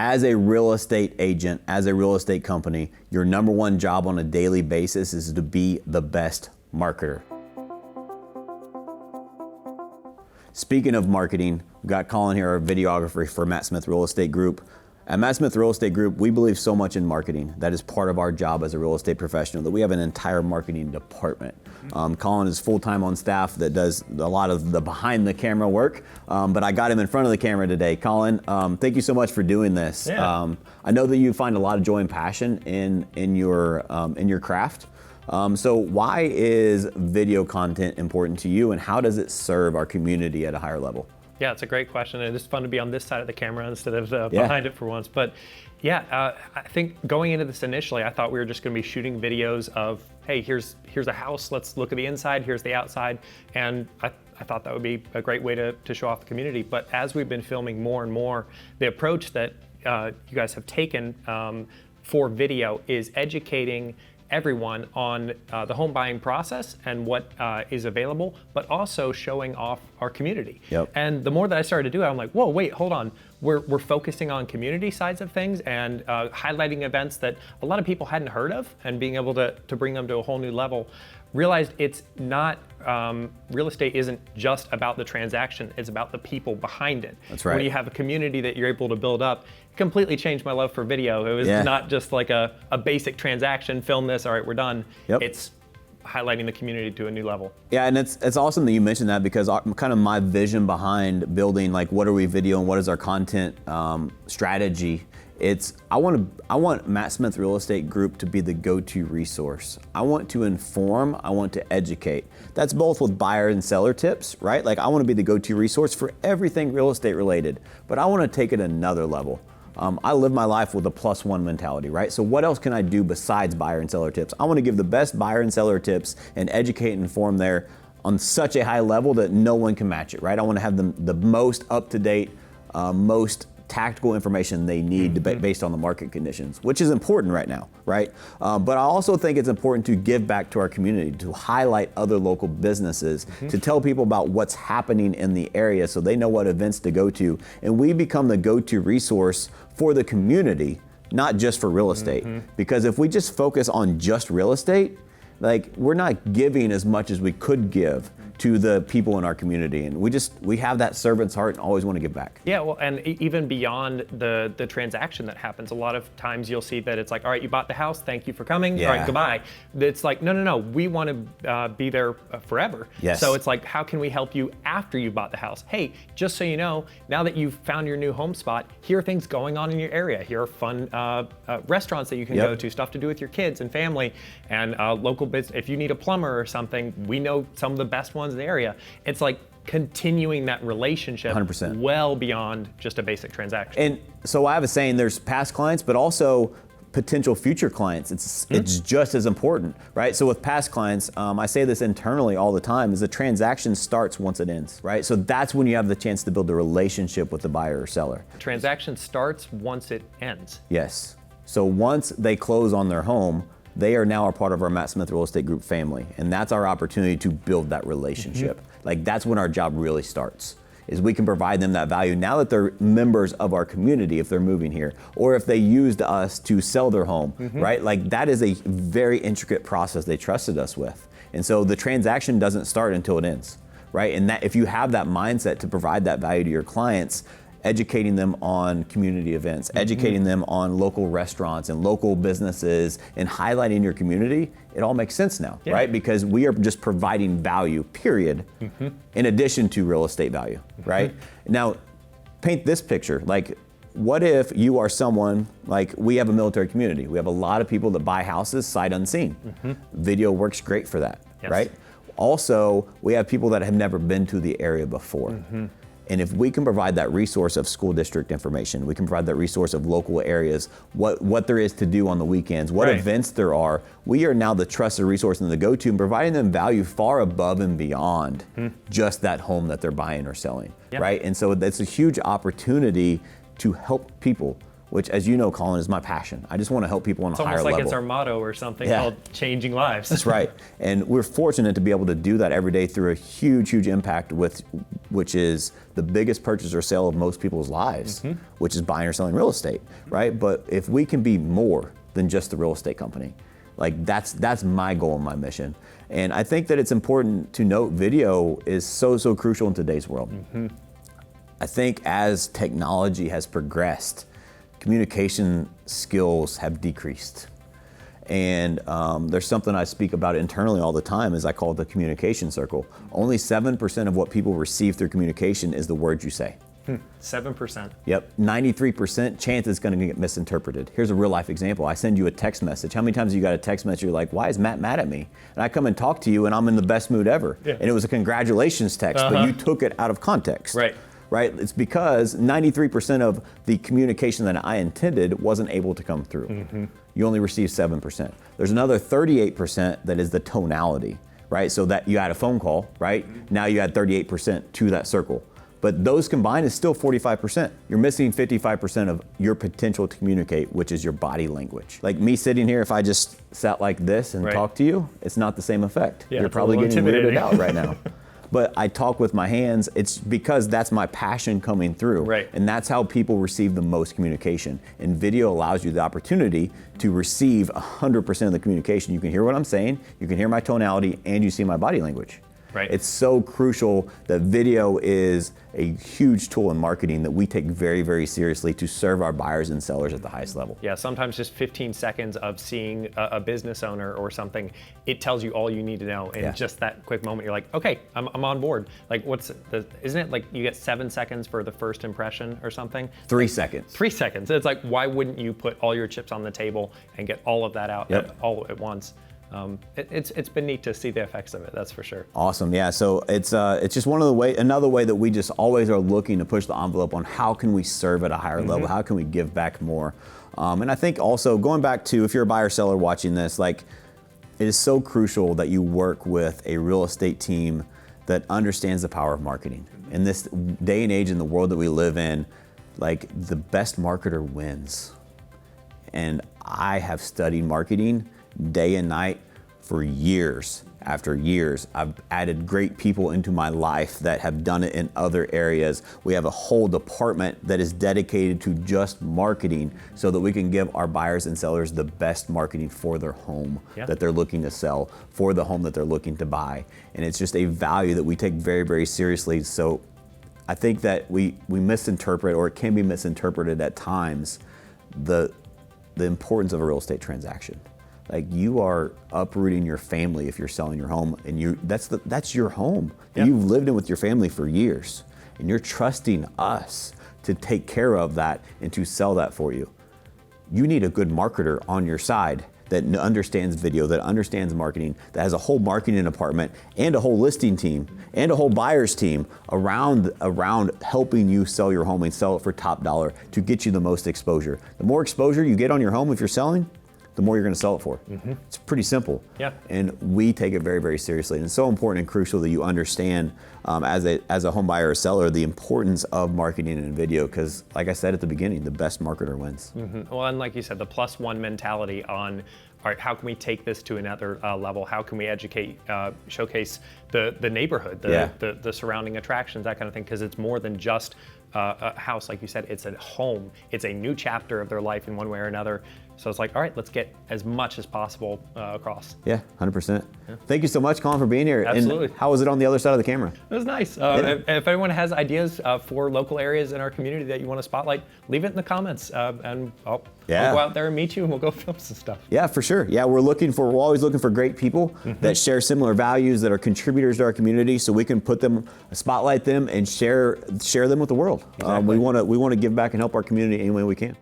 as a real estate agent, as a real estate company, your number one job on a daily basis is to be the best marketer. Speaking of marketing, we've got Colin here, our videographer for Matt Smith Real Estate Group. At Matt Smith Real Estate Group, we believe so much in marketing. That is part of our job as a real estate professional, that we have an entire marketing department. Colin is full-time on staff that does a lot of the behind the camera work, but I got him in front of the camera today. Colin, thank you so much for doing this. Yeah. I know that you find a lot of joy and passion in your craft. So why is video content important to you, and how does it serve our community at a higher level? Yeah, it's a great question. It is fun to be on this side of the camera instead of behind it for once. But yeah, I think going into this initially, I thought we were just going to be shooting videos of, hey, here's a house, let's look at the inside, here's the outside. And I thought that would be a great way to show off the community. But as we've been filming more and more, the approach that you guys have taken for video is educating everyone on the home buying process and what is available, but also showing off our community. Yep. And the more that I started to do it, I'm like, whoa, wait, hold on. We're focusing on community sides of things and highlighting events that a lot of people hadn't heard of, and being able to bring them to a whole new level. Realized it's not, real estate isn't just about the transaction, it's about the people behind it. That's right. When you have a community that you're able to build up, it completely changed my love for video. It was not just like a basic transaction, film this, all right, we're done. Yep. It's highlighting the community to a new level. Yeah, and it's awesome that you mentioned that, because kind of my vision behind building, like, what are we video and what is our content strategy, I want Matt Smith Real Estate Group to be the go-to resource. I want to inform, I want to educate. That's both with buyer and seller tips, right? Like, I want to be the go-to resource for everything real estate related, but I want to take it another level. I live my life with a +1 mentality, right? So what else can I do besides buyer and seller tips? I want to give the best buyer and seller tips and educate and inform there on such a high level that no one can match it, right? I want to have the most up-to-date, most tactical information they need based on the market conditions, which is important right now, right? But I also think it's important to give back to our community, to highlight other local businesses, to tell people about what's happening in the area so they know what events to go to. And we become the go-to resource for the community, not just for real estate. Because if we just focus on just real estate, like, we're not giving as much as we could give to the people in our community, and we have that servant's heart and always want to give back. Yeah, well, and even beyond the transaction that happens, a lot of times you'll see that it's like, all right, you bought the house, thank you for coming, all right, goodbye. It's like, no, we want to be there forever. Yes. So it's like, how can we help you after you bought the house? Hey, just so you know, now that you've found your new home spot, here are things going on in your area. Here are fun restaurants that you can go to, stuff to do with your kids and family, and local business. If you need a plumber or something, we know some of the best ones in the area. It's like continuing that relationship 100%. Well beyond just a basic transaction. And so I have a saying, there's past clients, but also potential future clients. It's just as important, right? So with past clients, I say this internally all the time, is the transaction starts once it ends, right? So that's when you have the chance to build a relationship with the buyer or seller. Transaction starts once it ends. Yes. So once they close on their home, they are now a part of our Matt Smith Real Estate Group family. And that's our opportunity to build that relationship. Like, that's when our job really starts, is we can provide them that value now that they're members of our community, if they're moving here, or if they used us to sell their home, right? Like, that is a very intricate process they trusted us with. And so the transaction doesn't start until it ends, right? And that, if you have that mindset to provide that value to your clients, educating them on community events, educating them on local restaurants and local businesses, and highlighting your community, it all makes sense now, right? Because we are just providing value, period, in addition to real estate value, right? Now, paint this picture. Like, what if you are someone, like, we have a military community. We have a lot of people that buy houses sight unseen. Video works great for that, right? Also, we have people that have never been to the area before. And if we can provide that resource of school district information, we can provide that resource of local areas, what there is to do on the weekends, what events there are, we are now the trusted resource and the go-to, and providing them value far above and beyond just that home that they're buying or selling, right? And so that's a huge opportunity to help people which, as you know, Colin, is my passion. I just want to help people on a higher level. It's almost like it's our motto or something called changing lives. That's right. And we're fortunate to be able to do that every day through a huge, huge impact which is the biggest purchase or sale of most people's lives, which is buying or selling real estate, right? But if we can be more than just the real estate company, like that's my goal and my mission. And I think that it's important to note video is so crucial in today's world. I think as technology has progressed, communication skills have decreased. And there's something I speak about internally all the time, is I call it the communication circle. Only 7% of what people receive through communication is the words you say. 7%. Yep, 93% chance it's gonna get misinterpreted. Here's a real life example. I send you a text message. How many times have you got a text message, you're like, why is Matt mad at me? And I come and talk to you and I'm in the best mood ever. And it was a congratulations text, but you took it out of context. Right? It's because 93% of the communication that I intended wasn't able to come through. You only received 7%. There's another 38% that is the tonality, right? So that you had a phone call, right? Now you add 38% to that circle. But those combined is still 45%. You're missing 55% of your potential to communicate, which is your body language. Like me sitting here, if I just sat like this and talked to you, it's not the same effect. You're probably getting weirded out right now. But I talk with my hands. It's because that's my passion coming through. And that's how people receive the most communication. And video allows you the opportunity to receive 100% of the communication. You can hear what I'm saying, you can hear my tonality, and you see my body language. It's so crucial that video is a huge tool in marketing that we take very, very seriously to serve our buyers and sellers at the highest level. Yeah, sometimes just 15 seconds of seeing a business owner or something, it tells you all you need to know in just that quick moment. You're like, okay, I'm on board. Like isn't it like you get 7 seconds for the first impression or something? 3 seconds. 3 seconds. It's like, why wouldn't you put all your chips on the table and get all of that out all at once? It's been neat to see the effects of it, that's for sure. Awesome, yeah. So it's just another way that we just always are looking to push the envelope on how can we serve at a higher level, how can we give back more. And I think also going back to, if you're a buyer seller watching this, like it is so crucial that you work with a real estate team that understands the power of marketing. In this day and age in the world that we live in, like the best marketer wins. And I have studied marketing day and night for years after years. I've added great people into my life that have done it in other areas. We have a whole department that is dedicated to just marketing so that we can give our buyers and sellers the best marketing for their home that they're looking to sell, for the home that they're looking to buy. And it's just a value that we take very, very seriously. So I think that we misinterpret, or it can be misinterpreted at times, the importance of a real estate transaction. Like you are uprooting your family if you're selling your home, and that's your home. You've lived in with your family for years, and you're trusting us to take care of that and to sell that for you. You need a good marketer on your side that understands video, that understands marketing, that has a whole marketing department and a whole listing team and a whole buyer's team around helping you sell your home and sell it for top dollar to get you the most exposure. The more exposure you get on your home if you're selling, the more you're going to sell it for. It's pretty simple. And we take it very, very seriously. And it's so important and crucial that you understand as a home buyer or seller the importance of marketing and video, because like I said at the beginning, the best marketer wins. Well, and like you said, the +1 mentality on, all right, how can we take this to another level? How can we educate, showcase the neighborhood, the surrounding attractions, that kind of thing, because it's more than just a house. Like you said, it's a home. It's a new chapter of their life in one way or another. So it's like, all right, let's get as much as possible across. Yeah, 100%. Thank you so much, Colin, for being here. Absolutely. And how was it on the other side of the camera? It was nice. If anyone has ideas for local areas in our community that you want to spotlight, leave it in the comments, and I'll go out there and meet you, and we'll go film some stuff. Yeah, for sure. Yeah, we're always looking for great people that share similar values, that are contributors to our community, so we can spotlight them, and share them with the world. We want to give back and help our community any way we can.